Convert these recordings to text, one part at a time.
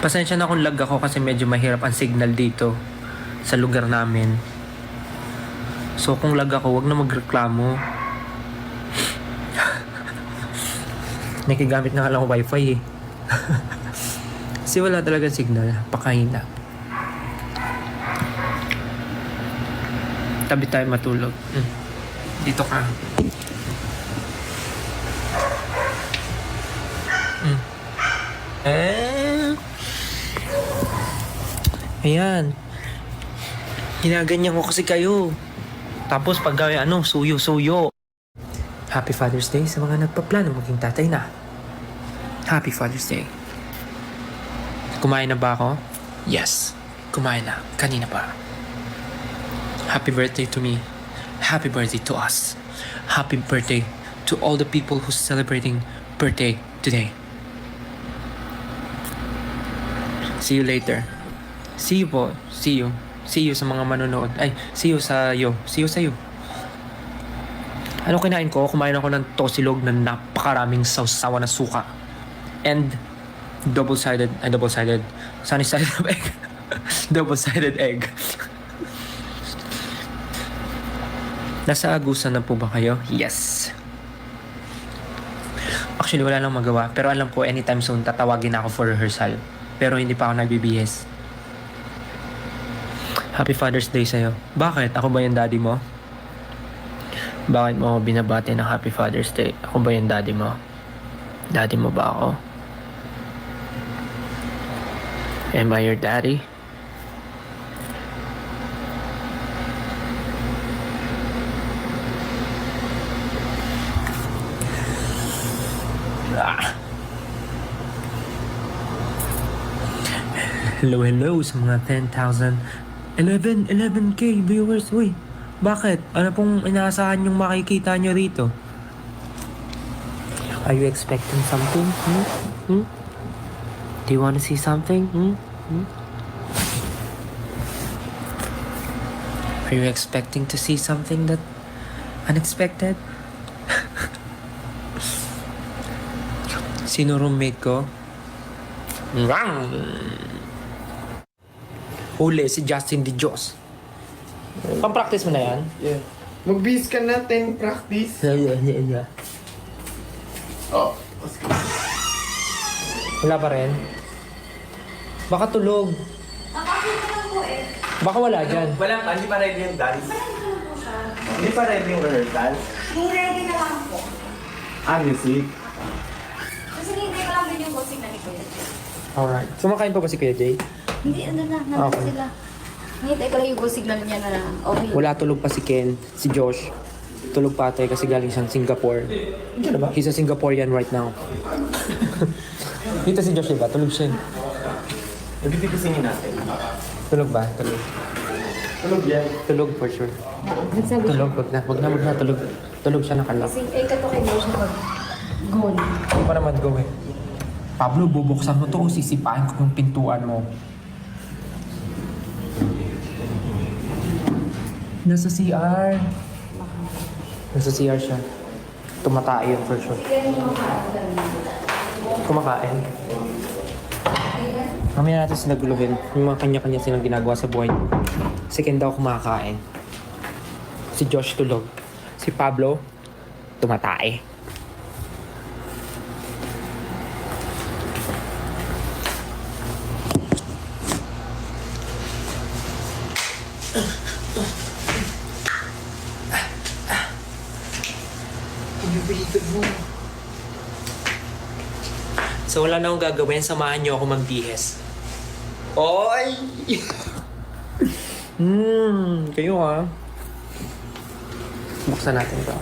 Pasensya na kung lag ako kasi medyo mahirap ang signal dito sa lugar namin. So kung lag ako, wag na magreklamo. Nakigamit na lang ako wifi eh. Kasi wala talagang signal. Pakahina. Tabi tayo matulog. Dito ka. Ayan. Ginaganyan ko kasi kayo. Tapos pag suyo. Happy Father's Day sa mga nagpaplano maging tatay na. Happy Father's Day. Kumain na ba ako? Yes. Kumain na. Kanina pa. Happy birthday to me. Happy birthday to us. Happy birthday to all the people who's celebrating birthday today. See you later. See you po. See you. See you sa mga manonood. Ay, see you sa'yo. See you sa'yo. Ano kinain ko? Kumain ako ng tosilog na napakaraming sausawa na suka. And double-sided, sunny-side of egg. Double-sided egg. Nasa agusan na po ba kayo? Yes. Actually, wala lang magawa. Pero alam ko, anytime soon, tatawagin ako for rehearsal. Pero hindi pa ako nagbibihis. Happy Father's Day sa'yo. Bakit? Ako ba yung daddy mo? Bakit mo ako binabati ng Happy Father's Day? Ako ba yung daddy mo? Daddy mo ba ako? Am I your daddy? Hello sa mga 10,000 11k viewers. Uy, bakit? Ano pong inaasahan yung makikita nyo rito? Are you expecting something? Do you want to see something? Are you expecting to see something that unexpected? Sino roommate ko? Huli si Justin Di Dios. Pang-practice mo na yan? Yeah. Mag-bis ka natin, practice. Yeah. Oh. Wala pa rin? Baka tulog. Nakakita lang po eh. Baka wala dyan. Hindi pa ready yung dance. Parang lang po siya. Hindi pa ready yung rehearsal. Yung ready na lang po. Music. Kasi hindi ko lang din yung bossing na ni Kuya. Alright. Sumakain pa ba si Kuya Jay? Hindi, nandun Okay. sila. Ngintay ko lang yung go signal niya na okay. Wala, tulog pa si Ken, si Josh. Tulog pa tayo kasi galing siyang Singapore. Diyan ba? He's a Singaporean right now. Dito si Josh, diba? Tulog siya. Nagtitisingin natin. Tulog ba? Tulog. Tulog yan. Tulog for sure. Nagsabi siya. Tulog, wag na. Tulog. Tulog siya nakalap. Kasi kato kay Josh na pag-go na. Hindi pa naman go eh. Pablo, bubuksan mo to o sisipain ko yung pintuan mo. Nasa CR. Nasa CR siya. Tumatay yun for sure. Kumakain. Mamaya natin sila guluhin. Yung mga kanya-kanya silang ginagawa sa buhay. Si Ken daw kumakain. Si Josh tulog. Si Pablo, tumatay. So wala na akong gagawin, samahan niyo ako magbihes. Oy! Kayo ha. Buksan natin ito.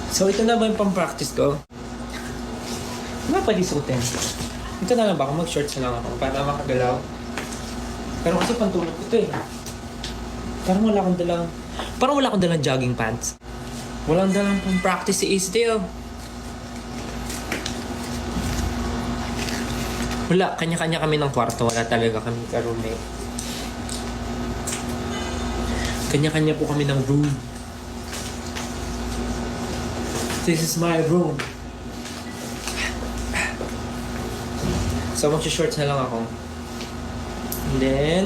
So ito na ba yung pang-practice ko? Ano ba pwede suotin? Ito na lang ba ako? Mag-shorts na lang ako para makagalaw. Pero kasi pantulog ko ito eh. Parang wala akong dalang jogging pants. Walang dalang pang-practice si Ace Dale. Wala, kanya-kanya kami ng kwarto. Wala talaga kami ka-roommate. Kanya-kanya po kami ng room. This is my room. So, mag-shorts na lang ako. And then,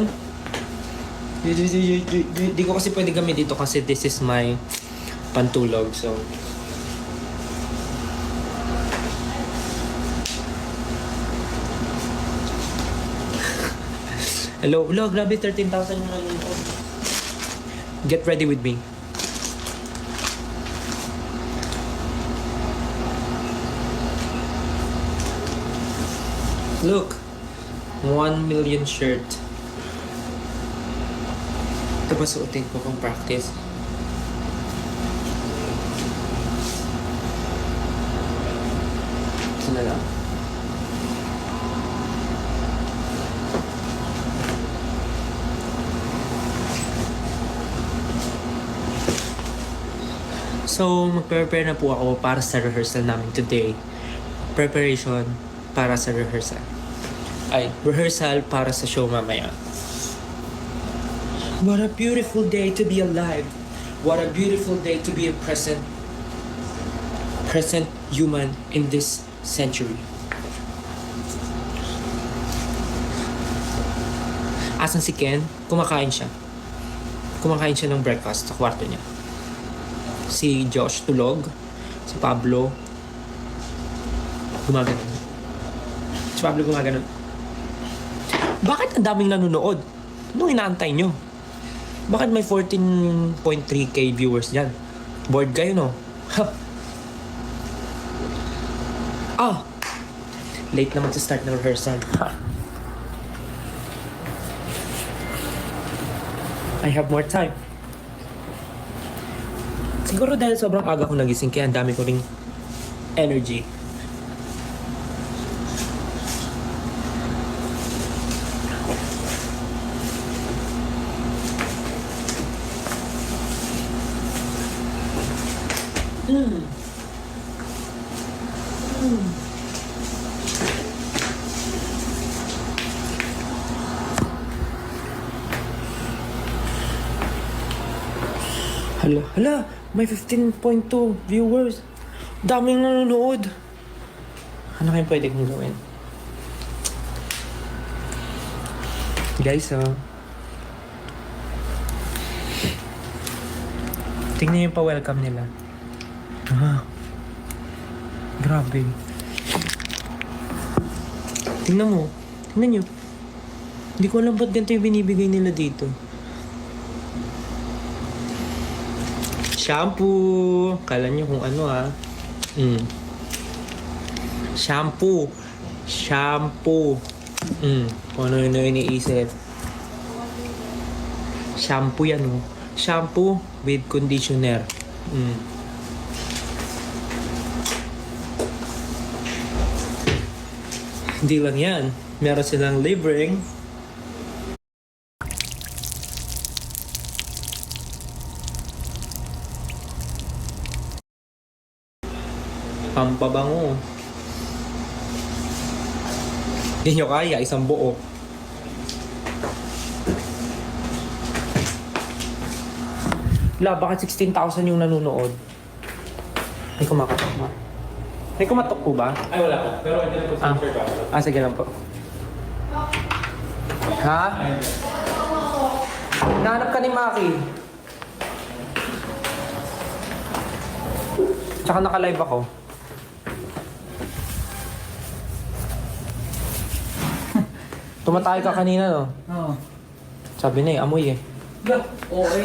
di ko kasi pwede gamit dito kasi this is my pantulog. So, hello, grabe 13,000 yung nanonood. Get ready with me. Look, 1 million shirt. Ito ba suotin ko kung practice? Ito na lang. So, mag-prepare na po ako para sa rehearsal namin today. Preparation para sa rehearsal. Ay, rehearsal para sa show mamaya. What a beautiful day to be alive. What a beautiful day to be a present human in this century. Asan si Ken? Kumakain siya. Kumakain siya ng breakfast sa kwarto niya. Si Josh tulog. Si Pablo gumagano. Si Pablo gumagano. Bakit ang daming nanonood? Anong inaantay nyo? Bakit may 14.3k viewers dyan? Bored kayo, no? Late na mag-start ng rehearsal. I have more time. Siguro dahil sobrang aga ko nagising kaya ang dami ko ring energy. Hala, may 15.2 viewers. Daming nanonood. Ano kayong pwede kong gawin? Guys, tingnan yung pa-welcome nila. Grabe. Tingnan mo. Tingnan nyo. Hindi ko alam ba't ganito yung binibigay nila dito. Shampoo. Kala nyo kung ano Shampoo. Kung ano yun iniisip. Shampoo yan Shampoo with conditioner. Hindi lang yan. Meron silang libreng pampabango. Hindi nyo kaya, isang buo. Bakit 16,000 yung nanonood? May kumakatok ba? May kumatok po ba? Ay, wala po. Pero hindi na po sa shirt ba? Sige lang po. Ha? Nahanap ka ni Maki. Tsaka naka-live ako. Tumatay ka kanina, no? Oo. Sabi na amoy Okay.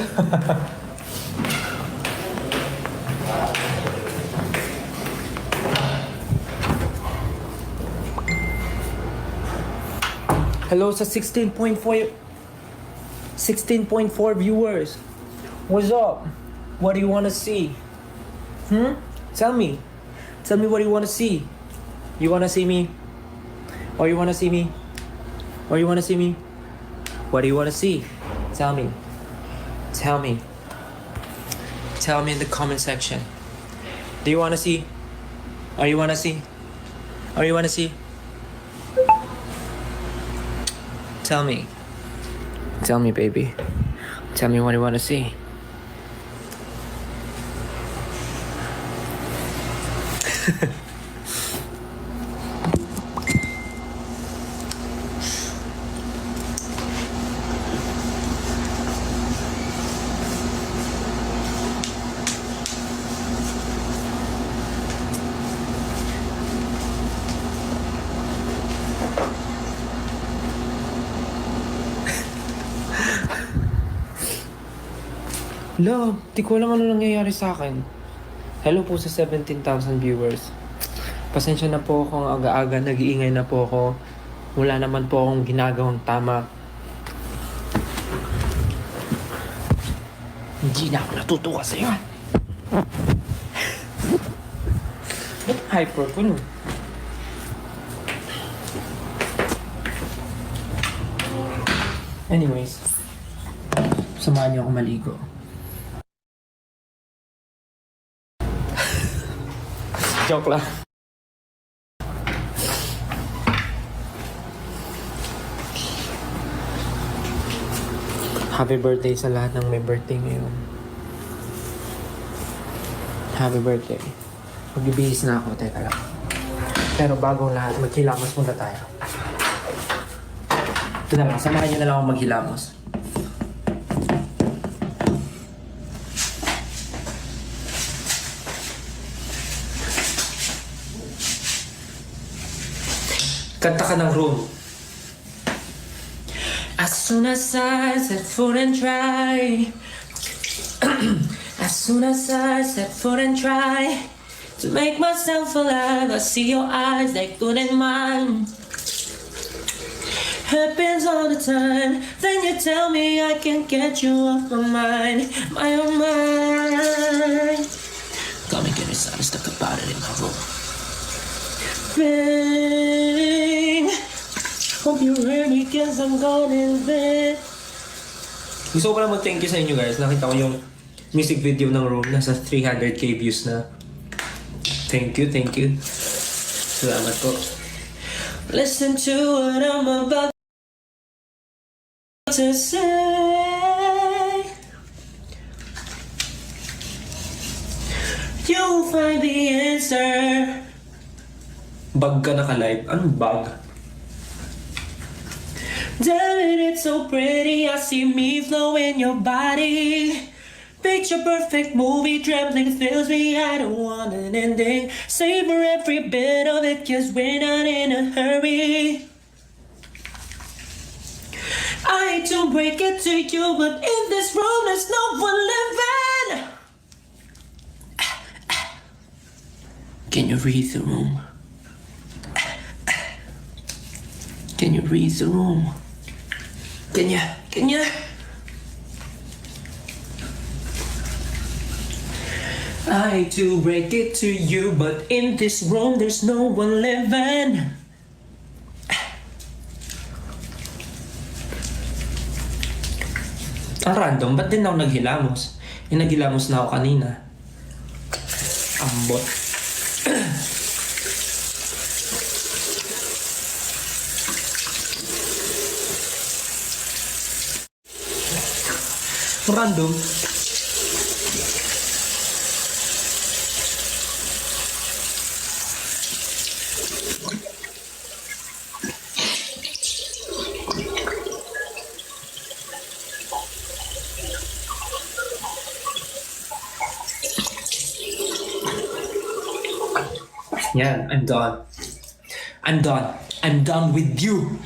Hello sa 16.4 viewers. What's up? What do you want to see? Tell me. Tell me what you want to see. You want to see me? Or you want to see me? Or you want to see me? What do you want to see? Tell me. Tell me. Tell me in the comment section. Do you want to see? Or you want to see? Or you want to see? Tell me. Tell me, baby. Tell me what you want to see. Love, di ko alam ano nangyayari sa akin. Hello po sa 17,000 viewers. Pasensya na po kung aga-aga, nag-iingay na po ako. Wala naman po akong ginagawang tama. Hindi na ako natutuwa sa'yo. Ba't hyper ko no? Anyways, samahan niyo ako maligo. Joke lang. Happy birthday sa lahat ng may birthday ngayon. Happy birthday. Magbibihis na ako, teka lang. Pero bago ang lahat, maghilamos muna tayo. Ito na lang, samahan niyo na lang ako maghilamos. Kanta ka ng room. As soon as I set foot and try As soon as I set foot and try to make myself alive, I see your eyes, they couldn't mind. Happens all the time. Then you tell me I can't get you off my mind. My oh mind. Got me getting excited, stuck about it in my room. Bang. Hope you heard me cause I'm gone in bed. Gusto ko pala mag-thank you sa inyo guys. Nakita ko yung music video ng Room. Nasa 300k views na. Thank you, thank you. Salamat po. Listen to what I'm about to say. You'll find the answer. Bag ka naka-live? Anong bag? Damn it, it's so pretty. I see me flow in your body. Picture perfect movie, trembling fills me. I don't want an ending. Savor every bit of it, cause we're not in a hurry. I hate to break it to you, but in this room there's no one living. Can you read the room? Can you read the room? Can you? I hate to break it to you, but in this room there's no one living. Ang random, ba't din ako naghilamos? Yung naghilamos na ako kanina. Ambot. Random. Yan, I'm done. I'm done with you.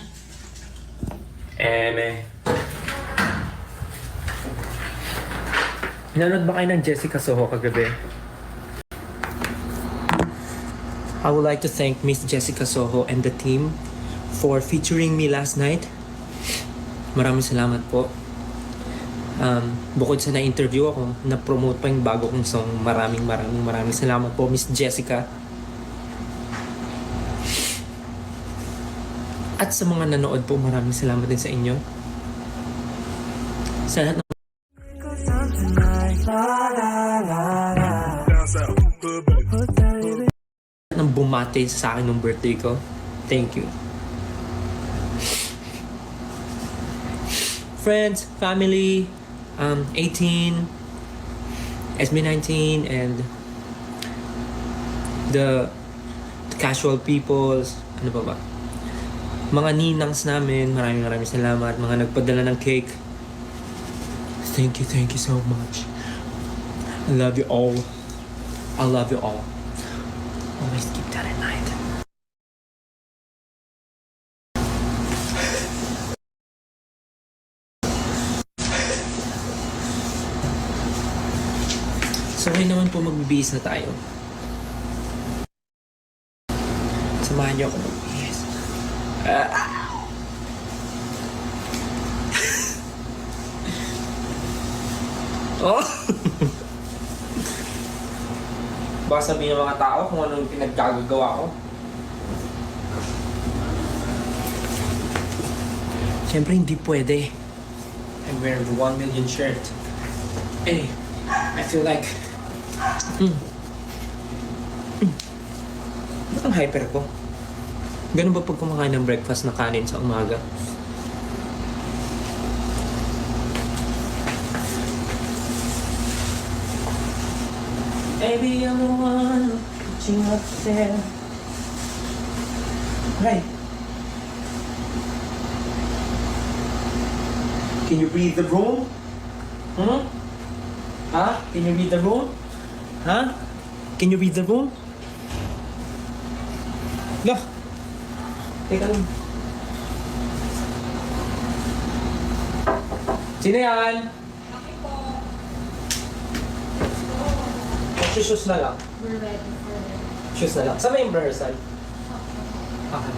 Nanood ba kayo ng Jessica Soho kagabi? I would like to thank Miss Jessica Soho and the team for featuring me last night. Maraming salamat po. Bukod sa na-interview ako, na-promote pa yung bago kong song. Maraming salamat po, Miss Jessica. At sa mga nanood po, maraming salamat din sa inyo. Sa lahat ng bumati sa akin ng birthday ko. Thank you. friends, family, 18, SB19, and the casual peoples, ano ba? Mga ninangs namin, maraming salamat. Mga nagpadala ng cake. Thank you so much. I love you all. I love you all. Always keep that in mind. So ngayon naman po magbibihis na tayo. Samahan niyo ako magbihis. Oh! Baka sabihin ng mga tao kung anong pinagkagagawa ko. Siyempre hindi pwede. I'm wearing the 1 million shirt. Hey, I feel like... Ba't ang hyper ko? Ganun ba pag kumakain ng breakfast na kanin sa umaga? Baby, I'm the one putting up there. Hey. Can you read the room? Hmm? Huh? Can you read the room? Huh? Can you read the room? Look. Teka lang. Sino yan? Okay po. Shoes na lang. We're ready for the... Shoes na lang. Saan ba yung rehearsal? Okay.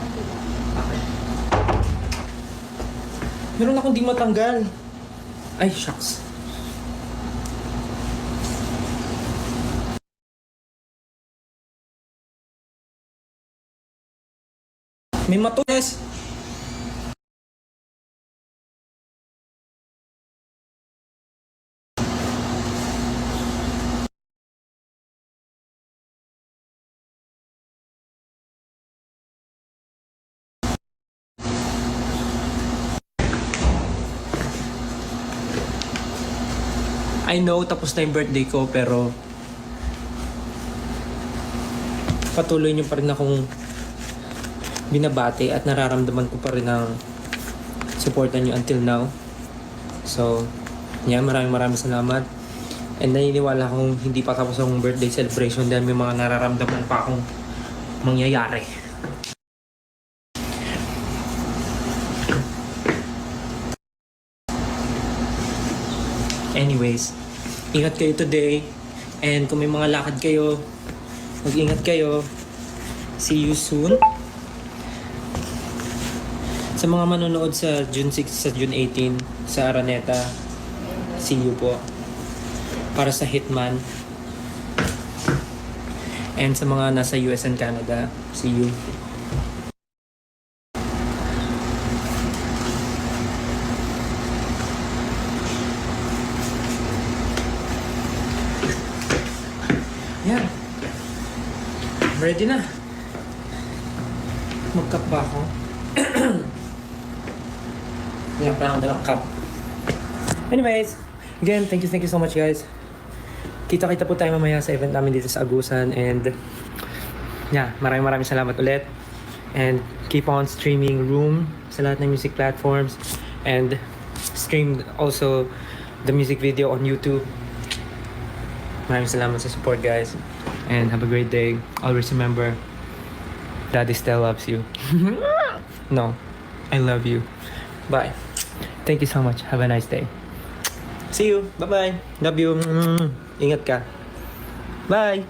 Okay. Meron akong di matanggal. Ay, shucks. May matulis. I know tapos na yung birthday ko pero patuloy niyo pa rin akong binabati at nararamdaman ko pa rin ang suporta niyo until now. So, yeah, maraming salamat. And naniniwala akong hindi pa tapos ang birthday celebration dahil may mga nararamdaman pa akong mangyayari. Anyways, ingat kayo today. And kung may mga lakad kayo, mag-ingat kayo. See you soon. Sa mga manonood sa June 6, sa June 18, sa Araneta, see you po. Para sa Hitman. And sa mga nasa US and Canada, see you. Yan. Ready na. Mag-cup ba ako? Yan, parang dalang cup. Anyways, again, thank you so much guys. Kita-kita po tayo mamaya sa event namin dito sa Agusan. And yeah, maraming salamat ulit. And keep on streaming Room sa lahat ng music platforms. And stream also the music video on YouTube. Maraming salamat sa support guys. And have a great day. Always remember, Daddy still loves you. No, I love you. Bye. Thank you so much. Have a nice day. See you. Bye-bye. Love you. Ingat ka. Bye.